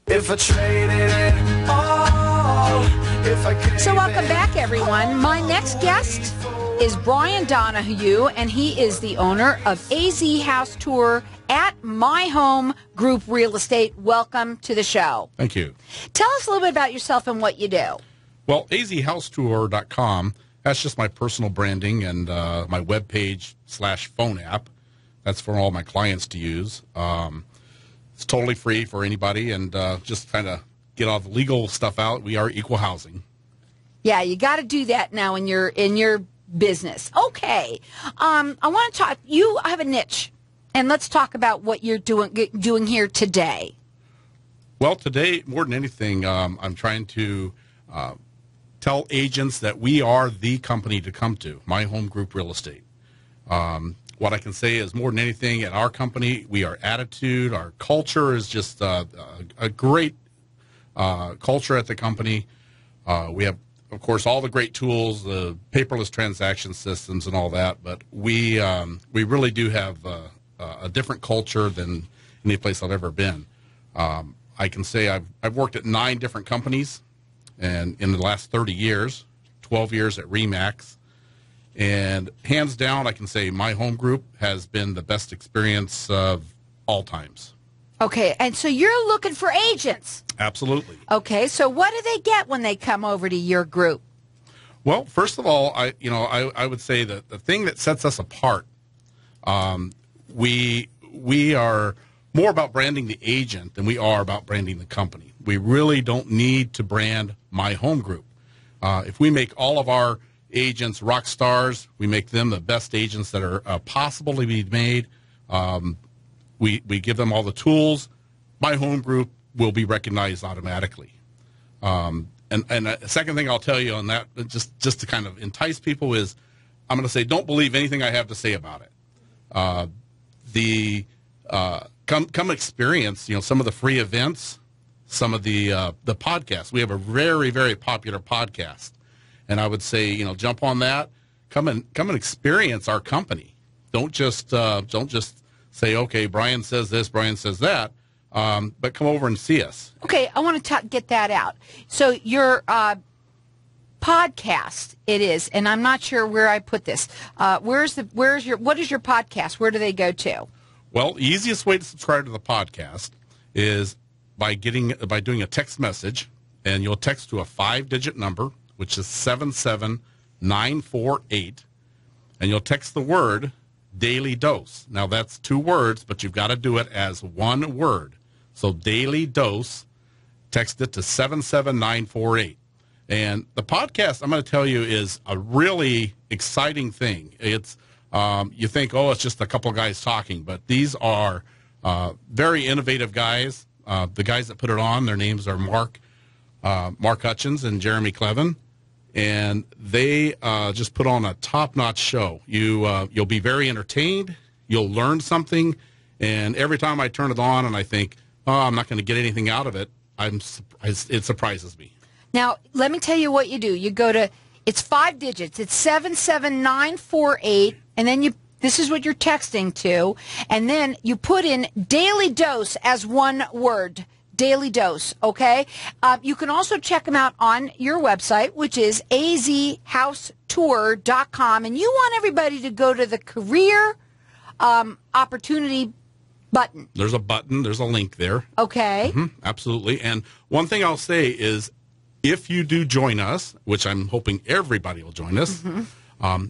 If I traded it all, if I gave So welcome it back, everyone. My next guest is Brian Donohue, and he is the owner of AZ House Tour at My Home Group Real Estate. Welcome to the show. Thank you. Tell us a little bit about yourself and what you do. Well, azhousetour.com, that's just my personal branding and my webpage / phone app. That's for all my clients to use. It's totally free for anybody, and just kind of get all the legal stuff out. We are equal housing. Yeah, you got to do that now in your business. Okay. I want to talk. You have a niche, and let's talk about what you're doing here today. Well, today, more than anything, I'm trying to tell agents that we are the company to come to, My Home Group Real Estate. What I can say is, more than anything, at our company, we are attitude. Our culture is just a great culture at the company. We have, of course, all the great tools, the paperless transaction systems and all that, but we really do have a different culture than any place I've ever been. I can say I've worked at 9 different companies, and in the last 30 years, 12 years at RE/MAX. And hands down, I can say My Home Group has been the best experience of all times. Okay, and so you're looking for agents. Absolutely. Okay, so what do they get when they come over to your group? Well, first of all, I would say that the thing that sets us apart, we are more about branding the agent than we are about branding the company. We really don't need to brand My Home Group. If we make all of our agents rock stars, we make them the best agents that are possible to be made. We give them all the tools. My Home Group will be recognized automatically. And the second thing I'll tell you on that, just to kind of entice people, is I'm going to say, don't believe anything I have to say about it. Come experience, some of the free events, some of the podcasts. We have a very, very popular podcast. And I would say, jump on that. Come and experience our company. Don't just say, okay, Brian says this, Brian says that, but come over and see us. Okay, I want to get that out. So your podcast, it is, and I'm not sure where I put this. What is your podcast? Where do they go to? Well, the easiest way to subscribe to the podcast is by doing a text message, and you'll text to a 5-digit number, which is 77948, and you'll text the word Daily Dose. Now, that's 2 words, but you've got to do it as 1 word. So Daily Dose, text it to 77948. And the podcast, I'm going to tell you, is a really exciting thing. It's you think, oh, it's just a couple of guys talking, but these are very innovative guys. The guys that put it on, their names are Mark Hutchins and Jeremy Clevin. And they just put on a top-notch show. You'll be very entertained. You'll learn something. And every time I turn it on and I think, oh, I'm not going to get anything out of it, it surprises me. Now, let me tell you what you do. You go to, it's 5 digits. It's 77948, and then this is what you're texting to, and then you put in Daily Dose as 1 word. Daily Dose, okay? You can also check them out on your website, which is azhousetour.com, and you want everybody to go to the career opportunity button. There's a button. There's a link there. Okay. Absolutely. And one thing I'll say is, if you do join us, which I'm hoping everybody will join us,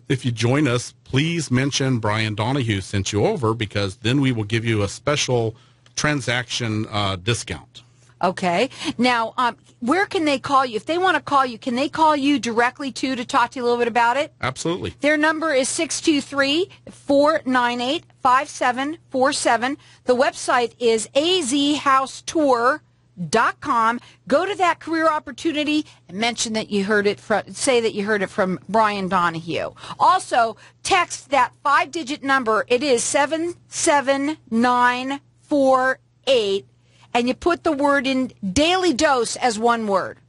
if you join us, please mention Brian Donohue sent you over, because then we will give you a special transaction discount. Okay. Now, where can they call you? If they want to call you, can they call you directly to talk to you a little bit about it? Absolutely. Their number is 623-498-5747. The website is azhousetour.com. Go to that career opportunity and mention that you heard it say that you heard it from Brian Donohue. Also, text that 5-digit number. It is 77948, and you put the word in Daily Dose as 1 word.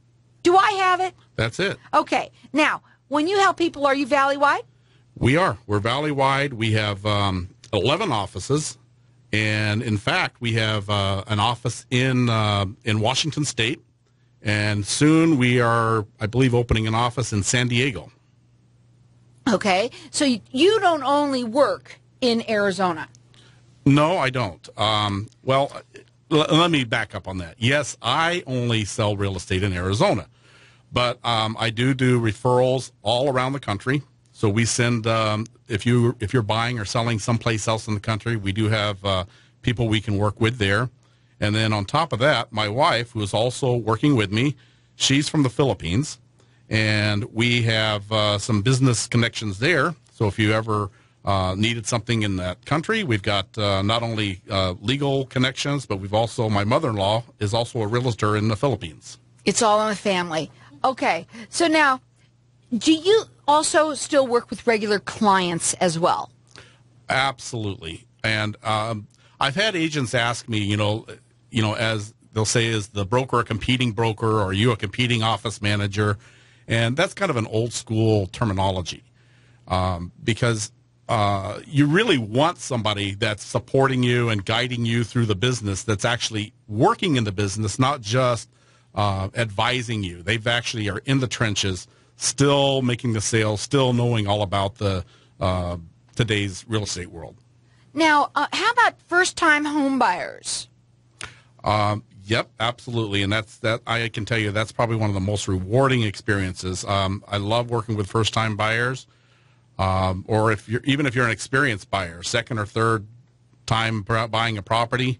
Do I have it? That's it. Okay. Now, when you help people, are you valley-wide? We are. We're valley-wide. We have 11 offices, And in fact, we have an office in Washington State, and soon we are, I believe, opening an office in San Diego. Okay, so you don't only work in Arizona. No, I don't. Well, let me back up on that. Yes, I only sell real estate in Arizona, but I do referrals all around the country. So we send if you're buying or selling someplace else in the country, we do have people we can work with there. And then on top of that, my wife, who is also working with me, she's from the Philippines, and we have some business connections there. So if you ever needed something in that country, we've got not only legal connections, but we've also, my mother-in-law is also a realtor in the Philippines. It's all in the family. Okay, so now, do you also still work with regular clients as well? Absolutely. And I've had agents ask me, as they'll say, is the broker a competing broker, or are you a competing office manager? And that's kind of an old school terminology because you really want somebody that's supporting you and guiding you through the business, that's actually working in the business, not just advising you. They've actually are in the trenches, still making the sales, still knowing all about the today's real estate world. Now, how about first-time home buyers? Yep, absolutely, and that I can tell you that's probably one of the most rewarding experiences. I love working with first-time buyers, or if you're an experienced buyer, second or third time buying a property.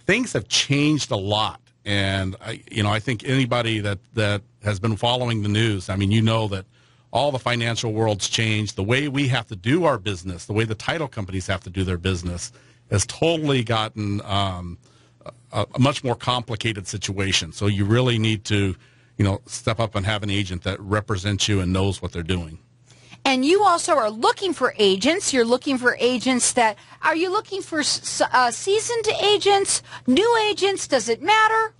Things have changed a lot, and I think anybody that has been following the news, I mean, that all the financial world's changed. The way we have to do our business, the way the title companies have to do their business, has totally gotten a much more complicated situation. So you really need to, step up and have an agent that represents you and knows what they're doing. And you also are looking for agents. You're looking for agents are you looking for seasoned agents, new agents? Does it matter?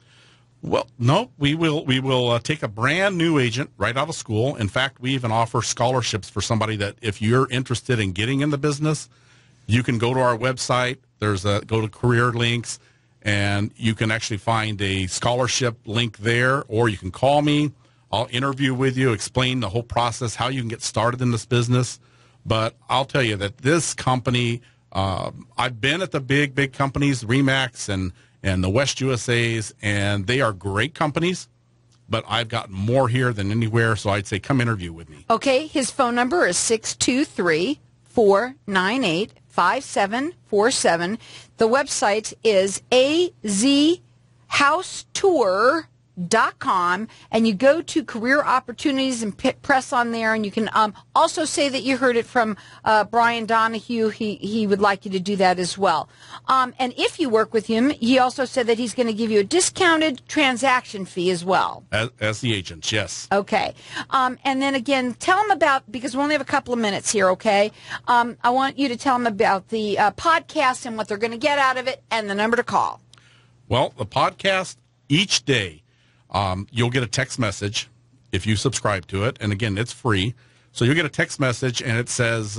Well, no, we will take a brand new agent right out of school. In fact, we even offer scholarships for somebody that if you're interested in getting in the business, you can go to our website. Go to career links, and you can actually find a scholarship link there, or you can call me. I'll interview with you, explain the whole process, how you can get started in this business. But I'll tell you that this company, I've been at the big companies, RE/MAX and the West USAs, and they are great companies, but I've got more here than anywhere, so I'd say come interview with me. Okay, his phone number is 623-498-5747. The website is azhousetour.com, and you go to career opportunities and press on there, and you can also say that you heard it from Brian Donohue. He would like you to do that as well. And if you work with him, he also said that he's going to give you a discounted transaction fee as well. As the agent, yes. Okay. And then again, tell him about, because we only have a couple of minutes here, okay? I want you to tell him about the podcast and what they're going to get out of it and the number to call. Well, the podcast, each day, you'll get a text message if you subscribe to it. And again, it's free. So you'll get a text message and it says,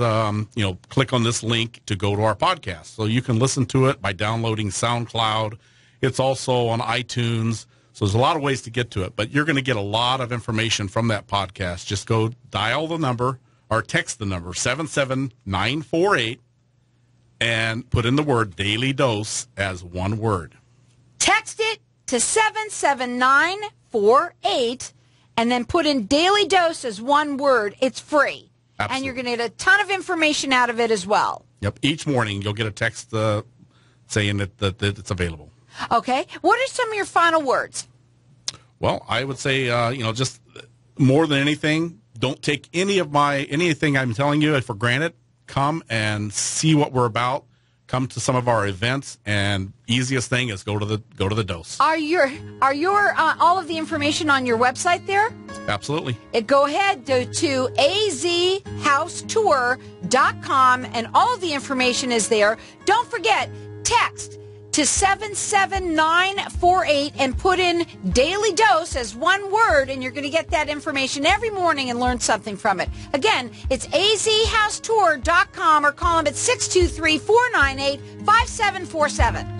click on this link to go to our podcast. So you can listen to it by downloading SoundCloud. It's also on iTunes. So there's a lot of ways to get to it, but you're going to get a lot of information from that podcast. Just go dial the number or text the number 77948 and put in the word Daily Dose as one word. Text it to 77948 and then put in Daily Dose as one word. It's free. Absolutely. And you're going to get a ton of information out of it as well. Yep. Each morning you'll get a text saying that it's available. Okay. What are some of your final words? Well, I would say, just more than anything, don't take anything I'm telling you for granted. Come and see what we're about. Come to some of our events, and easiest thing is go to the dose. Are your all of the information on your website there? Absolutely. Go ahead, go to azhousetour.com, and all of the information is there. Don't forget, text to 77948 and put in Daily Dose as one word, and you're going to get that information every morning and learn something from it. Again, it's azhousetour.com or call them at 623-498-5747.